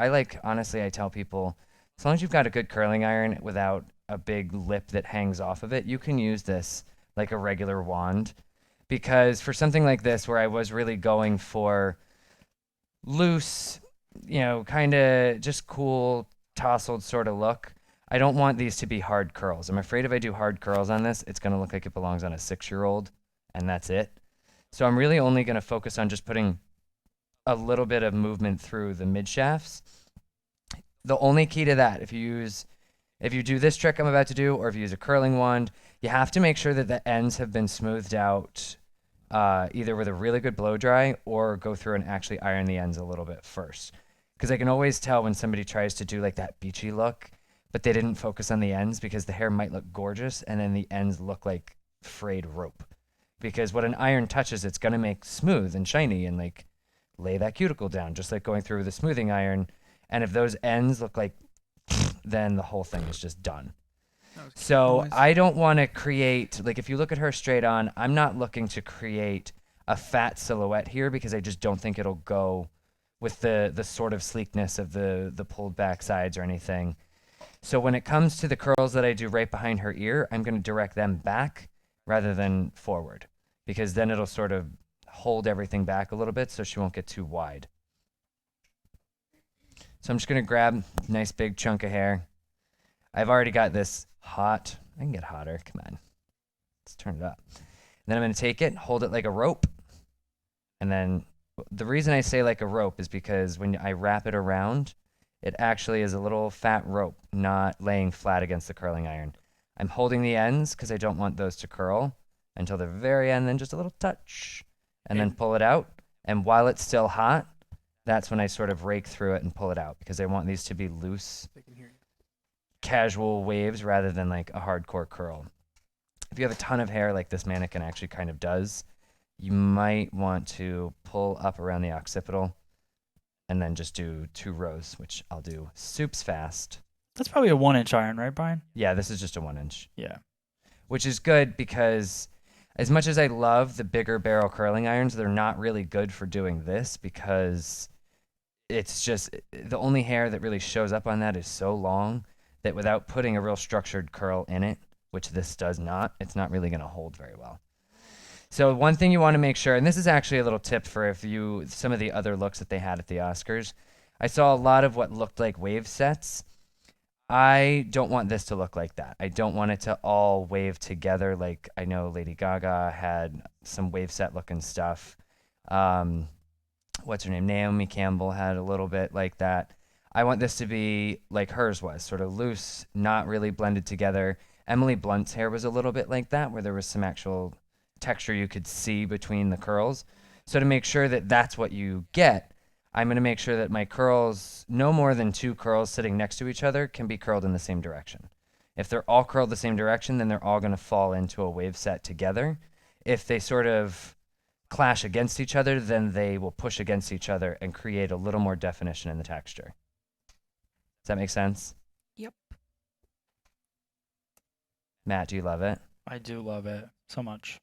honestly, I tell people, as long as you've got a good curling iron without a big lip that hangs off of it, you can use this like a regular wand. Because for something like this, where I was really going for loose, kind of just cool, tousled sort of look, I don't want these to be hard curls. I'm afraid if I do hard curls on this, it's going to look like it belongs on a 6-year-old, and that's it. So I'm really only going to focus on just putting a little bit of movement through the mid shafts. The only key to that, if you do this trick I'm about to do, or if you use a curling wand, you have to make sure that the ends have been smoothed out either with a really good blow dry or go through and actually iron the ends a little bit first. Because I can always tell when somebody tries to do like that beachy look, but they didn't focus on the ends because the hair might look gorgeous and then the ends look like frayed rope. Because what an iron touches, it's going to make smooth and shiny and like lay that cuticle down, just like going through with a smoothing iron. And if those ends look like, then the whole thing is just done. So I don't want to create, like if you look at her straight on, I'm not looking to create a fat silhouette here because I just don't think it'll go with the sort of sleekness of the pulled back sides or anything. So when it comes to the curls that I do right behind her ear, I'm going to direct them back rather than forward, because then it'll sort of hold everything back a little bit so she won't get too wide. So I'm just going to grab a nice big chunk of hair. I've already got this hot. I can get hotter. Come on. Let's turn it up. Then I'm going to take it, hold it like a rope. And then the reason I say like a rope is because when I wrap it around, it actually is a little fat rope, not laying flat against the curling iron. I'm holding the ends because I don't want those to curl until the very end, then just a little touch, and then pull it out. And while it's still hot, that's when I sort of rake through it and pull it out, because I want these to be loose, casual waves rather than like a hardcore curl. If you have a ton of hair like this mannequin actually kind of does, you might want to pull up around the occipital and then just do 2 rows, which I'll do soups fast. That's probably a 1-inch iron, right, Brian? Yeah, this is just a 1-inch. Yeah. Which is good because as much as I love the bigger barrel curling irons, they're not really good for doing this because it's just the only hair that really shows up on that is so long that without putting a real structured curl in it, which this does not, it's not really going to hold very well. So one thing you want to make sure, and this is actually a little tip for some of the other looks that they had at the Oscars. I saw a lot of what looked like wave sets. I don't want this to look like that. I don't want it to all wave together like I know Lady Gaga had some wave set looking stuff. What's her name? Naomi Campbell had a little bit like that. I want this to be like hers was, sort of loose, not really blended together. Emily Blunt's hair was a little bit like that, where there was some actual texture you could see between the curls. So to make sure that that's what you get, I'm going to make sure that my curls, no more than 2 curls sitting next to each other, can be curled in the same direction. If they're all curled the same direction, then they're all going to fall into a wave set together. If they sort of clash against each other, then they will push against each other and create a little more definition in the texture. Does that make sense? Yep. Matt, do you love it? I do love it so much.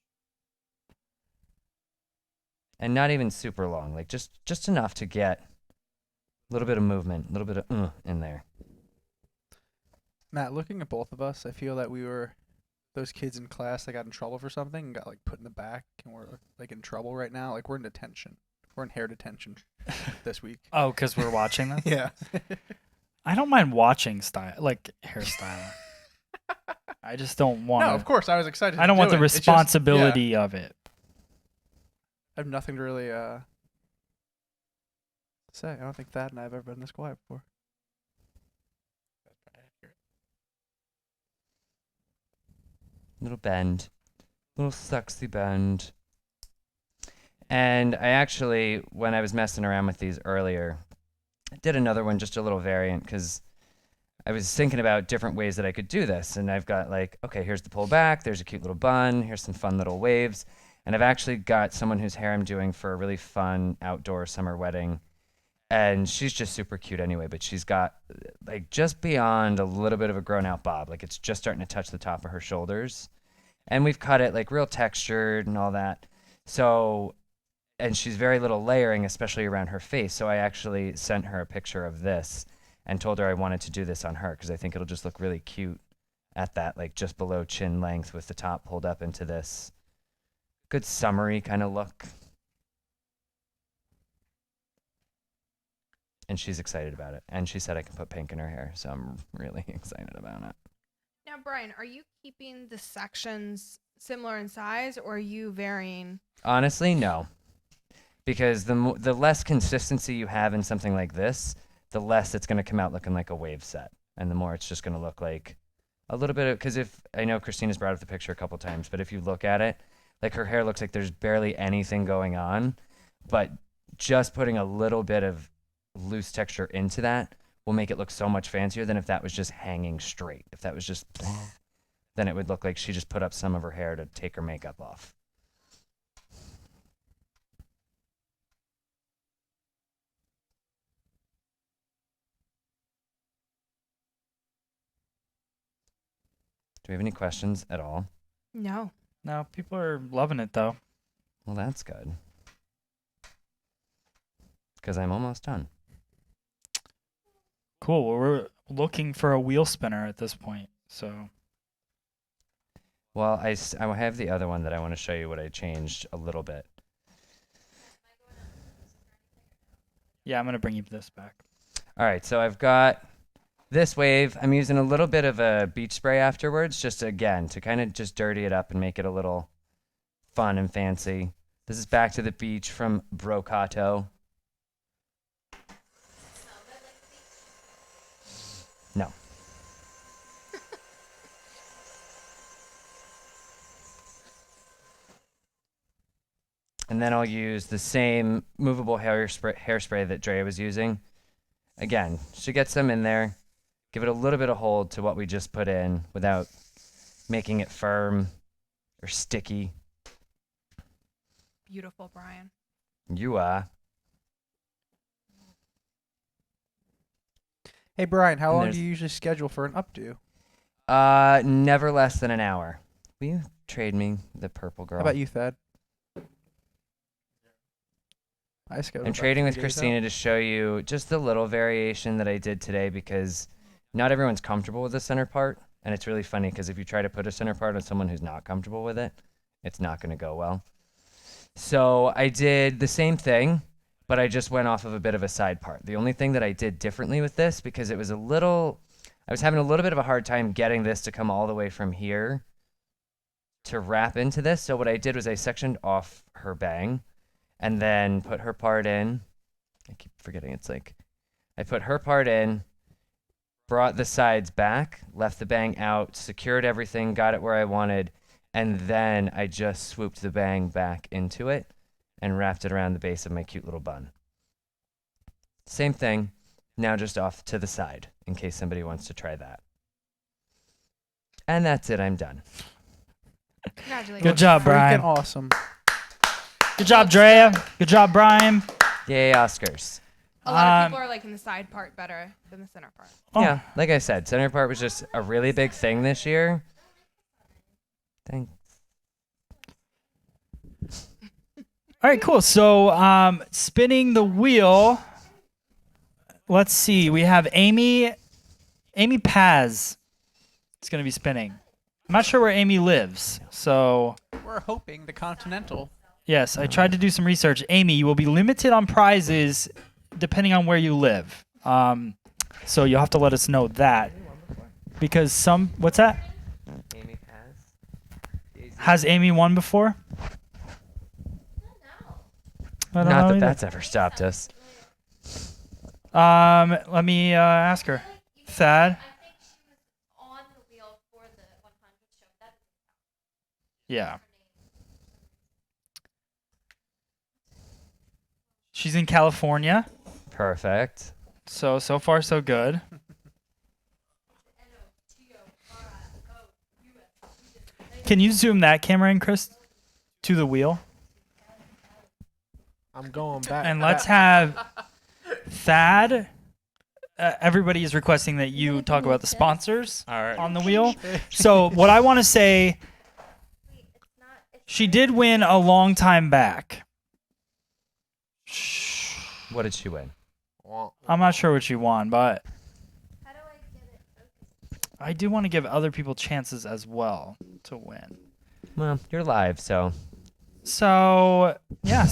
And not even super long, like just enough to get a little bit of movement, a little bit of in there. Matt, looking at both of us, I feel that we were those kids in class that got in trouble for something and got like put in the back, and we're like in trouble right now. Like we're in detention. We're in hair detention this week. Oh, because we're watching this? Yeah. I don't mind watching hairstyle. I just don't want. No, of course, I was excited. I don't want the It's just- responsibility of it. I have nothing to really say. I don't think Thad and I have ever been this quiet before. Little bend, little sexy bend. And I actually, when I was messing around with these earlier, I did another one, just a little variant, because I was thinking about different ways that I could do this. And I've got like, okay, here's the pull back, there's a cute little bun, here's some fun little waves. And I've actually got someone whose hair I'm doing for a really fun outdoor summer wedding. And she's just super cute anyway, but she's got like just beyond a little bit of a grown out bob. Like it's just starting to touch the top of her shoulders. And we've cut it like real textured and all that. So, and she's very little layering, especially around her face. So I actually sent her a picture of this and told her I wanted to do this on her because I think it'll just look really cute at that, like just below chin length with the top pulled up into this good summery kind of look. And she's excited about it. And she said I can put pink in her hair, so I'm really excited about it. Now, Brian, are you keeping the sections similar in size, or are you varying? Honestly, no. Because the less consistency you have in something like this, the less it's going to come out looking like a wave set. And the more it's just going to look like a little bit of, because if, I know Christina's brought up the picture a couple times, but if you look at it, like her hair looks like there's barely anything going on, but just putting a little bit of loose texture into that will make it look so much fancier than if that was just hanging straight. If that was just, then it would look like she just put up some of her hair to take her makeup off. we have any questions at all? No. No, people are loving it though. Well, that's good. Because I'm almost done. Cool. Well, we're looking for a wheel spinner at this point. So Well, I have the other one that I want to show you what I changed a little bit. yeah, I'm gonna bring you this back. All right, so I've got this wave. I'm using a little bit of a beach spray afterwards, just again, to kind of just dirty it up and make it a little fun and fancy. This is Back to the Beach from Brocato. No. And then I'll use the same movable hairspray that Drea was using. Again, she gets them in there. Give it a little bit of hold to what we just put in without making it firm or sticky. Beautiful, Brian. You are. Hey, Brian, how And long there's- do you usually schedule for an updo? Never less than an hour. Will you trade me the purple girl? How about you, Thad? I schedule I'm about trading 3 with days Christina out. to show you just the little variation that I did today because not everyone's comfortable with the center part. And it's really funny because if you try to put a center part on someone who's not comfortable with it, it's not going to go well. So I did the same thing, but I just went off of a bit of a side part. The only thing that I did differently with this, because it was I was having a little bit of a hard time getting this to come all the way from here to wrap into this. So what I did was I sectioned off her bang and then put her part in. I keep forgetting I put her part in, brought the sides back, left the bang out, secured everything, got it where I wanted, and then I just swooped the bang back into it and wrapped it around the base of my cute little bun. Same thing, now just off to the side in case somebody wants to try that. And that's it, I'm done. Congratulations. Good job, Brian. Freaking awesome. Good job, Drea. Good job, Brian. Yay, Oscars. A lot of people are liking the side part better than the center part. Oh. Yeah, like I said, center part was just a really big thing this year. Thanks. All right, cool. So, spinning the wheel. Let's see. We have Amy Paz. It's going to be spinning. I'm not sure where Amy lives. So, We're hoping the Continental. yes, I tried to do some research. Amy, you will be limited on prizes depending on where you live. So you'll have to let us know that. Because what's that? Amy Paz. Has Amy won before? I don't Not know that either. that's ever stopped us. Let me ask her. Thad? On the wheel for the 100 show. That Yeah. She's in California. Perfect. So far so good. Can you zoom that camera in, Chris, to the wheel? I'm going back. And let's have Thad. Everybody is requesting that you talk about the sponsors All right. on the wheel. So what I want to say, she did win a long time back. What did she win? I'm not sure what she won, but I do want to give other people chances as well to win. Well, you're live, so. So, yeah,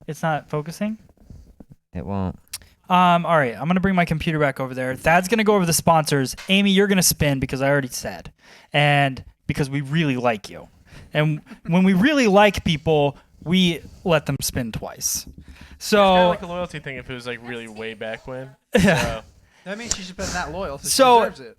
it's not focusing. It won't. All right, I'm going to bring my computer back over there. Thad's going to go over the sponsors. Amy, you're going to spin because I already said. And because we really like you. And when we really like people, we let them spin twice. It's kind So, of like a loyalty thing if it was like really way back when. yeah. That means she's been that loyal, so So- she deserves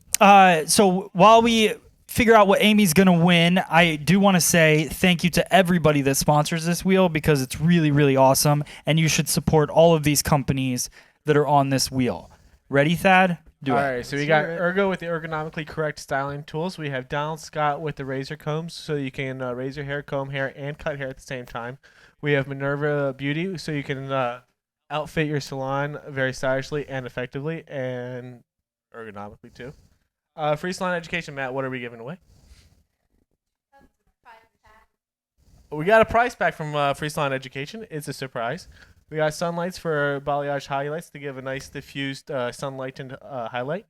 it. So while we figure out what Amy's going to win, I do want to say thank you to everybody that sponsors this wheel because it's really, really awesome. And you should support all of these companies that are on this wheel. Ready, Thad? Do All it. right, so we Let's got hear it. Ergo with the ergonomically correct styling tools. We have Donald Scott with the razor combs, so you can raise your hair, comb hair, and cut hair at the same time. We have Minerva Beauty, so you can outfit your salon very stylishly and effectively, and ergonomically too. Free salon education, Matt. What are we giving away? We got a prize pack from Free Salon Education. It's a surprise. We got sunlights for balayage highlights to give a nice diffused sunlight and highlight.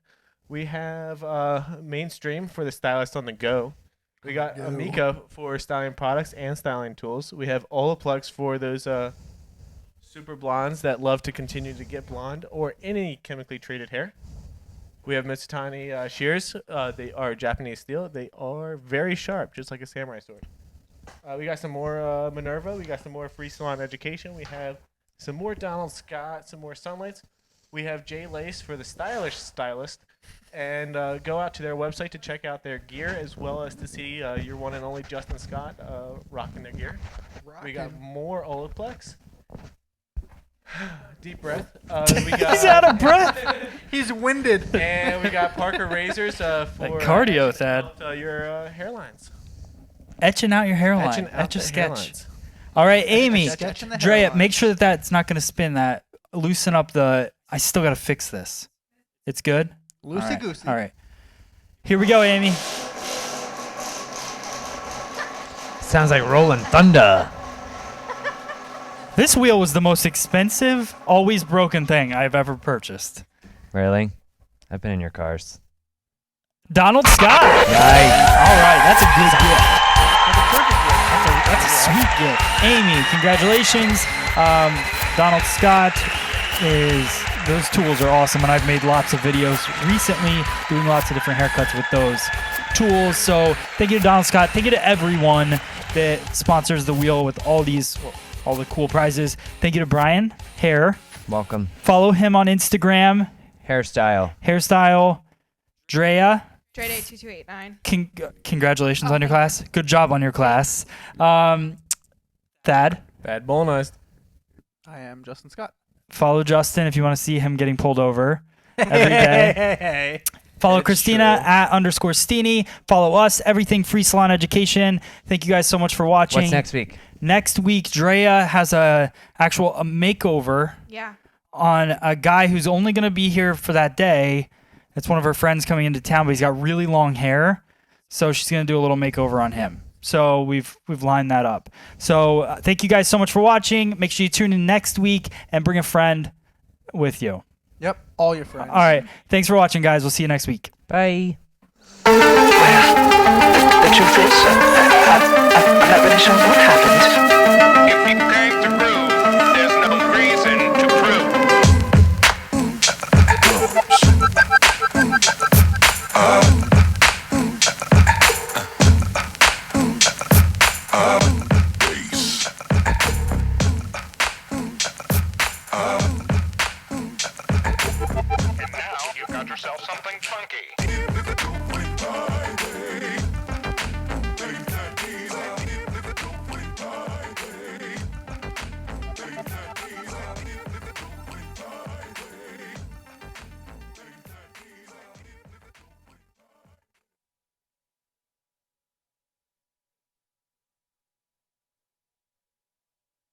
We have Mainstream for the stylist on the go. We got Amica for styling products and styling tools. We have Olaplex for those super blondes that love to continue to get blonde or any chemically treated hair. We have Mitsutani shears. They are Japanese steel. They are very sharp, just like a samurai sword. We got some more Minerva. We got some more Free Salon Education. We have some more Donald Scott, some more Sunlights. We have Jay Lace for the stylish stylist. And go out to their website to check out their gear, as well as to see your one and only Justin Scott rocking their gear. We got more Olaplex. Deep breath. We got, He's out of breath. He's winded. And we got Parker razors for cardio, Thad. Your hairlines. Etching out your hairline. Etch a sketch. All right, Amy. Drea, make sure that that's not going to spin that. Loosen up the... I still got to fix this. It's good? Loosey-goosey. All right. Here we go, Amy. Sounds like rolling thunder. This wheel was the most expensive, always broken thing I've ever purchased. Really? I've been in your cars. Donald Scott. Nice. All right, that's a good gift. That's a sweet gift. Amy, congratulations. Donald Scott those tools are awesome, and I've made lots of videos recently doing lots of different haircuts with those tools. So thank you to Donald Scott. Thank you to everyone that sponsors the wheel with all the cool prizes. Thank you to Brian Hair. Welcome. Follow him on Instagram. Hairstyle. Drea. Dre Day 2289. Congratulations on your class. Good job on your class. Thad. Bad Bolognized. I am Justin Scott. Follow Justin if you want to see him getting pulled over every day. Follow Christina @_Steeny. Follow us, Everything Free Salon Education. Thank you guys so much for watching. What's next week? Next week, Drea has a makeover on a guy who's only going to be here for that day. It's one of her friends coming into town, but he's got really long hair. So she's going to do a little makeover on him. So we've lined that up. So thank you guys so much for watching. Make sure you tune in next week and bring a friend with you. Yep, all your friends. All right. Thanks for watching, guys. We'll see you next week. Bye. Well, the truth is, I'm not really sure what happened. If you came to prove, there's no reason to prove.